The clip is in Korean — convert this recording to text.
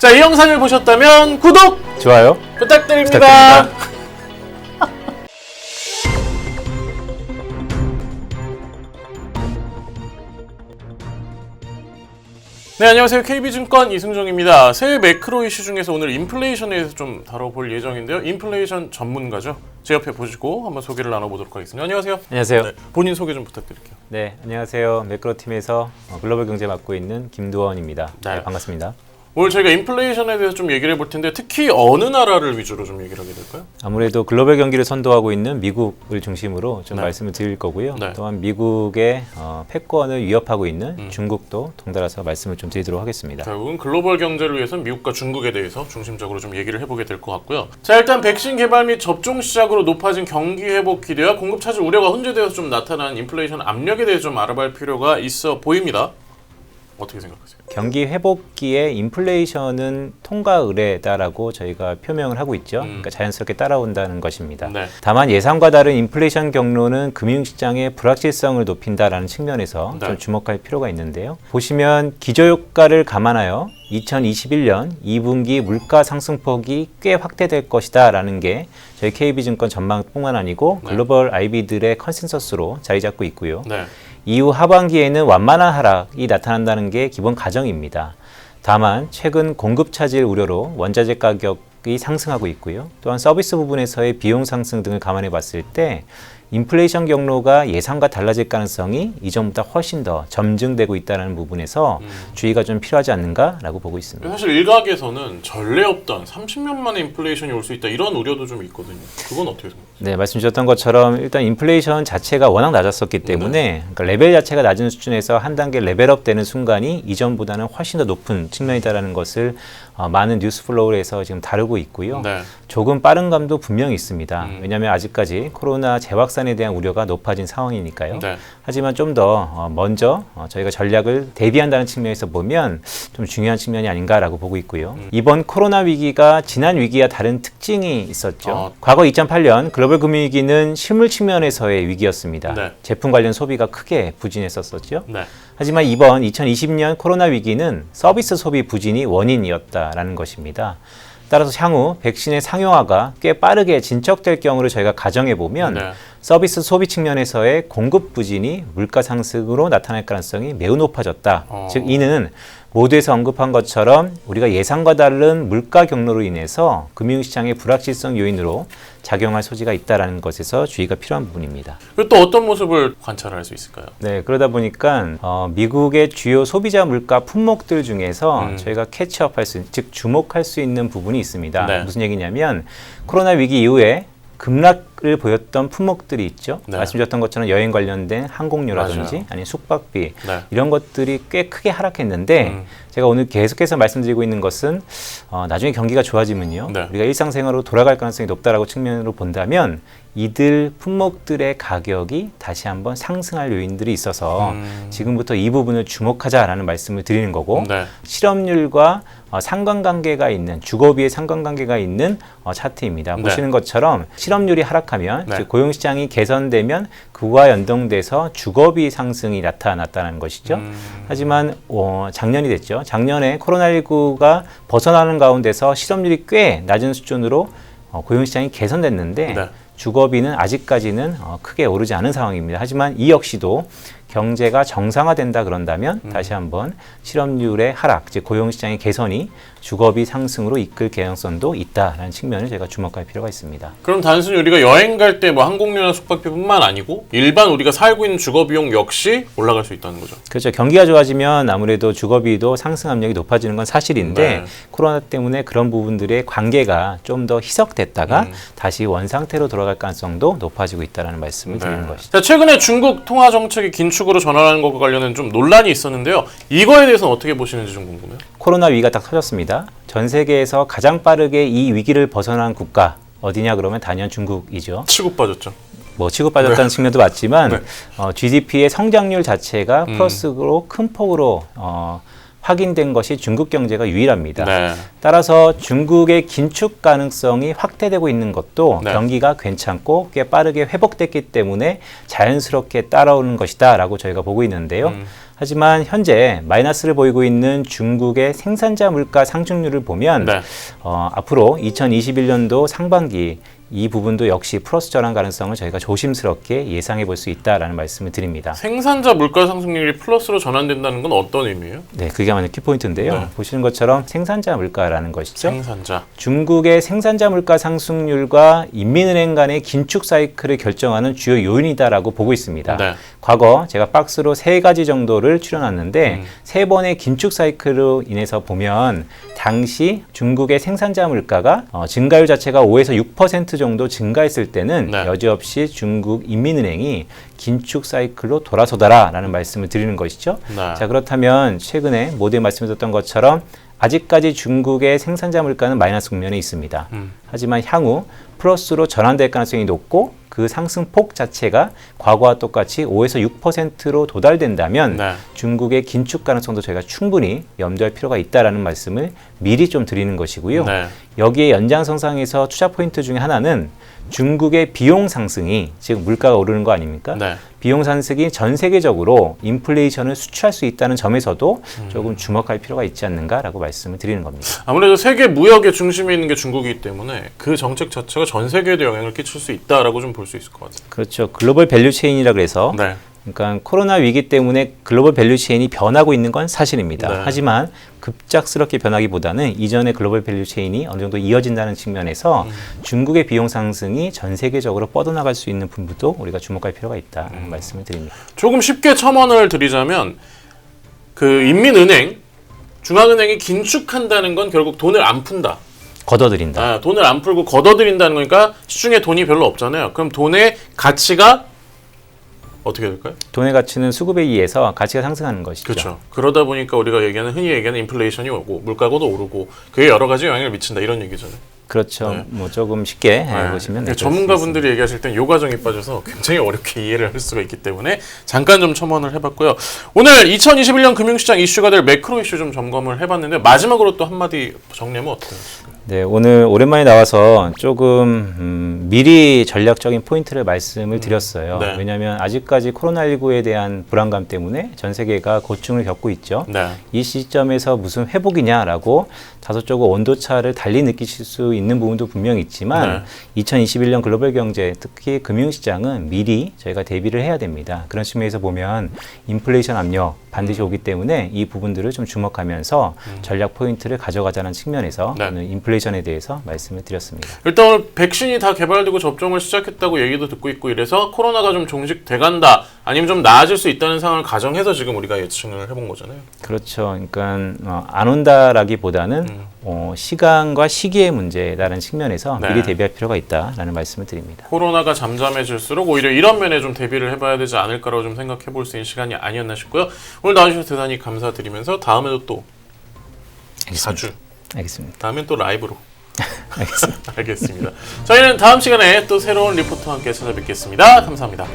자, 이 영상을 보셨다면 구독, 좋아요 부탁드립니다. 네, 안녕하세요. KB증권 이승종입니다. 새해 매크로 이슈 중에서 오늘 인플레이션에 대해서 좀 다뤄볼 예정인데요. 인플레이션 전문가죠. 제 옆에 보시고 한번 소개를 나눠보도록 하겠습니다. 안녕하세요. 안녕하세요. 네, 본인 소개 좀 부탁드릴게요. 네, 안녕하세요. 매크로팀에서 글로벌 경제 맡고 있는 김두원입니다. 네. 네, 반갑습니다. 오늘 저희가 인플레이션에 대해서 좀 얘기를 해볼 텐데 특히 어느 나라를 위주로 좀 얘기를 하게 될까요? 아무래도 글로벌 경기를 선도하고 있는 미국을 중심으로 좀 네. 말씀을 드릴 거고요. 네. 또한 미국의 패권을 위협하고 있는 중국도 덩달아서 말씀을 좀 드리도록 하겠습니다. 결국은 글로벌 경제를 위해서는 미국과 중국에 대해서 중심적으로 좀 얘기를 해보게 될 것 같고요. 자, 일단 백신 개발 및 접종 시작으로 높아진 경기 회복 기대와 공급 차질 우려가 혼재되어서 좀 나타난 인플레이션 압력에 대해서 좀 알아볼 필요가 있어 보입니다. 어떻게 생각하세요? 경기 회복기에 인플레이션은 통과 의례다라고 저희가 표명을 하고 있죠. 그러니까 자연스럽게 따라온다는 것입니다. 네. 다만 예상과 다른 인플레이션 경로는 금융시장의 불확실성을 높인다라는 측면에서 네. 좀 주목할 필요가 있는데요. 보시면 기저효과를 감안하여 2021년 2분기 물가 상승폭이 꽤 확대될 것이다라는 게 저희 KB증권 전망뿐만 아니고 네. 글로벌 IB들의 컨센서스로 자리 잡고 있고요. 네. 이후 하반기에는 완만한 하락이 나타난다는 게 기본 가정입니다. 다만 최근 공급 차질 우려로 원자재 가격이 상승하고 있고요. 또한 서비스 부분에서의 비용 상승 등을 감안해 봤을 때 인플레이션 경로가 예상과 달라질 가능성이 이전보다 훨씬 더 점증되고 있다는 부분에서 주의가 좀 필요하지 않는가라고 보고 있습니다. 사실 일각에서는 전례 없던 30년 만에 인플레이션이 올 수 있다 이런 우려도 좀 있거든요. 그건 어떻게 생각하세요? 네, 말씀 주셨던 것처럼 일단 인플레이션 자체가 워낙 낮았었기 때문에 그러니까 레벨 자체가 낮은 수준에서 한 단계 레벨업 되는 순간이 이전보다는 훨씬 더 높은 측면이다라는 것을 많은 뉴스 플로우에서 지금 다루고 있고요. 네. 조금 빠른 감도 분명히 있습니다. 왜냐하면 아직까지 코로나 재확산에 대한 우려가 높아진 상황이니까요. 네. 하지만 좀 더 먼저 저희가 전략을 대비한다는 측면에서 보면 좀 중요한 측면이 아닌가라고 보고 있고요. 이번 코로나 위기가 지난 위기와 다른 특징이 있었죠. 과거 2008년 글로벌 금융위기는 실물 측면에서의 위기였습니다. 네. 제품 관련 소비가 크게 부진했었죠. 네. 하지만 이번 2020년 코로나 위기는 서비스 소비 부진이 원인이었다라는 것입니다. 따라서 향후 백신의 상용화가 꽤 빠르게 진척될 경우를 저희가 가정해 보면 네. 서비스 소비 측면에서의 공급 부진이 물가 상승으로 나타날 가능성이 매우 높아졌다. 즉 이는 모두에서 언급한 것처럼 우리가 예상과 다른 물가 경로로 인해서 금융시장의 불확실성 요인으로 작용할 소지가 있다는 것에서 주의가 필요한 부분입니다. 그리고 또 어떤 모습을 관찰할 수 있을까요? 네, 그러다 보니까 미국의 주요 소비자 물가 품목들 중에서 저희가 캐치업할 수, 즉 주목할 수 있는 부분이 있습니다. 네. 무슨 얘기냐면 코로나 위기 이후에 급락을 보였던 품목들이 있죠. 네. 말씀드렸던 것처럼 여행 관련된 항공료라든지 맞아요. 아니면 숙박비 네. 이런 것들이 꽤 크게 하락했는데 제가 오늘 계속해서 말씀드리고 있는 것은 나중에 경기가 좋아지면요. 네. 우리가 일상생활로 돌아갈 가능성이 높다라고 측면으로 본다면 이들 품목들의 가격이 다시 한번 상승할 요인들이 있어서 지금부터 이 부분을 주목하자라는 말씀을 드리는 거고 네. 실업률과 상관관계가 있는 주거비의 상관관계가 있는 차트입니다. 네. 보시는 것처럼 실업률이 하락하면 네. 즉 고용시장이 개선되면 그와 연동돼서 주거비 상승이 나타났다는 것이죠. 하지만 작년이 됐죠. 작년에 코로나19가 벗어나는 가운데서 실업률이 꽤 낮은 수준으로 고용시장이 개선됐는데 네. 주거비는 아직까지는 크게 오르지 않은 상황입니다. 하지만 이 역시도 경제가 정상화된다 그런다면 다시 한번 실업률의 하락, 즉 고용시장의 개선이 주거비 상승으로 이끌 개연성도 있다라는 측면을 제가 주목할 필요가 있습니다. 그럼 단순히 우리가 여행 갈 때 뭐 항공료나 숙박비뿐만 아니고 일반 우리가 살고 있는 주거 비용 역시 올라갈 수 있다는 거죠. 그렇죠. 경기가 좋아지면 아무래도 주거비도 상승 압력이 높아지는 건 사실인데 네. 코로나 때문에 그런 부분들의 관계가 좀 더 희석됐다가 다시 원상태로 돌아갈 가능성도 높아지고 있다는 말씀을 드리는 것이죠. 자, 최근에 중국 통화 정책이 긴축으로 전환하는 것과 관련된 좀 논란이 있었는데요. 이거에 대해서는 어떻게 보시는지 좀 궁금해요. 코로나 위기가 딱 터졌습니다. 전 세계에서 가장 빠르게 이 위기를 벗어난 국가 어디냐 그러면 단연 중국이죠. 치고 빠졌죠. 뭐 치고 빠졌다는 측면도 맞지만 네. GDP의 성장률 자체가 플러스로 큰 폭으로 확인된 것이 중국 경제가 유일합니다. 네. 따라서 중국의 긴축 가능성이 확대되고 있는 것도 네. 경기가 괜찮고 꽤 빠르게 회복됐기 때문에 자연스럽게 따라오는 것이다 라고 저희가 보고 있는데요. 하지만 현재 마이너스를 보이고 있는 중국의 생산자 물가 상승률을 보면 네. 앞으로 2021년도 상반기 이 부분도 역시 플러스 전환 가능성을 저희가 조심스럽게 예상해 볼 수 있다라는 말씀을 드립니다. 생산자 물가 상승률이 플러스로 전환된다는 건 어떤 의미예요? 네, 그게 아마 키포인트인데요. 네. 보시는 것처럼 생산자 물가라는 것이죠. 생산자. 중국의 생산자 물가 상승률과 인민은행 간의 긴축 사이클을 결정하는 주요 요인이다라고 보고 있습니다. 네. 과거 제가 박스로 3가지 정도를 추려놨는데 3번의 긴축 사이클로 인해서 보면 당시 중국의 생산자 물가가 증가율 자체가 5에서 6% 정도 증가했을 때는 네. 여지없이 중국 인민은행이 긴축 사이클로 돌아서더라라는 말씀을 드리는 것이죠. 네. 자, 그렇다면 최근에 모두에 말씀드렸던 것처럼 아직까지 중국의 생산자 물가는 마이너스 국면에 있습니다. 하지만 향후 플러스로 전환될 가능성이 높고 그 상승폭 자체가 과거와 똑같이 5에서 6%로 도달된다면 네. 중국의 긴축 가능성도 저희가 충분히 염두할 필요가 있다라는 말씀을 미리 좀 드리는 것이고요. 네. 여기에 연장선상에서 투자 포인트 중에 하나는 중국의 비용 상승이 지금 물가가 오르는 거 아닙니까? 네. 비용 상승이 전 세계적으로 인플레이션을 수출할 수 있다는 점에서도 조금 주목할 필요가 있지 않는가라고 말씀을 드리는 겁니다. 아무래도 세계 무역의 중심에 있는 게 중국이기 때문에 그 정책 자체가 전 세계에도 영향을 끼칠 수 있다라고 좀 볼 수 있을 것 같아요. 그렇죠. 글로벌 밸류 체인이라 그래서 네. 그러니까 코로나 위기 때문에 글로벌 밸류 체인이 변하고 있는 건 사실입니다. 네. 하지만 급작스럽게 변하기보다는 이전의 글로벌 밸류 체인이 어느 정도 이어진다는 측면에서 중국의 비용 상승이 전 세계적으로 뻗어나갈 수 있는 부분도 우리가 주목할 필요가 있다는 말씀을 드립니다. 조금 쉽게 첨언을 드리자면 그 인민은행, 중앙은행이 긴축한다는 건 결국 돈을 안 푼다. 걷어들인다. 돈을 안 풀고 걷어들인다는 거니까 시중에 돈이 별로 없잖아요. 그럼 돈의 가치가 어떻게 될까요? 돈의 가치는 수급에 의해서 가치가 상승하는 것이죠. 그렇죠. 그러다 보니까 우리가 흔히 얘기하는 인플레이션이 오고 물가고도 오르고 그게 여러 가지 영향을 미친다 이런 얘기잖아요. 그렇죠. 네. 뭐 조금 쉽게 보시면 될 것 전문가분들이 얘기하실 땐 요 과정이 빠져서 굉장히 어렵게 이해를 할 수가 있기 때문에 잠깐 좀 첨언을 해봤고요. 오늘 2021년 금융시장 이슈가 될 매크로 이슈 좀 점검을 해봤는데 마지막으로 또 한마디 정리하면 어떨까요? 네, 오늘 오랜만에 나와서 조금 미리 전략적인 포인트를 말씀을 드렸어요. 네. 왜냐하면 아직까지 코로나19에 대한 불안감 때문에 전 세계가 고충을 겪고 있죠. 네. 이 시점에서 무슨 회복이냐라고 다소 조금 온도차를 달리 느끼실 수 있는 부분도 분명히 있지만 2021년 글로벌 경제, 특히 금융시장은 미리 저희가 대비를 해야 됩니다. 그런 측면에서 보면 인플레이션 압력 반드시 오기 때문에 이 부분들을 좀 주목하면서 전략 포인트를 가져가자는 측면에서 네. 오늘 인플레이션에 대해서 말씀을 드렸습니다. 일단 오늘 백신이 다 개발되고 접종을 시작했다고 얘기도 듣고 있고 이래서 코로나가 좀 종식돼간다 아니면 좀 나아질 수 있다는 상황을 가정해서 지금 우리가 예측을 해본 거잖아요. 그렇죠. 그러니까 안 온다라기보다는 시간과 시기의 문제라는 측면에서 네. 미리 대비할 필요가 있다라는 말씀을 드립니다. 코로나가 잠잠해질수록 오히려 이런 면에 좀 대비를 해봐야 되지 않을까라고 좀 생각해 볼 수 있는 시간이 아니었나 싶고요. 오늘 나와주셔서 대단히 감사드리면서 다음에도 또 자주 알겠습니다. 다음엔 또 라이브로 알겠습니다. 알겠습니다. 저희는 다음 시간에 또 새로운 리포터와 함께 찾아뵙겠습니다. 감사합니다.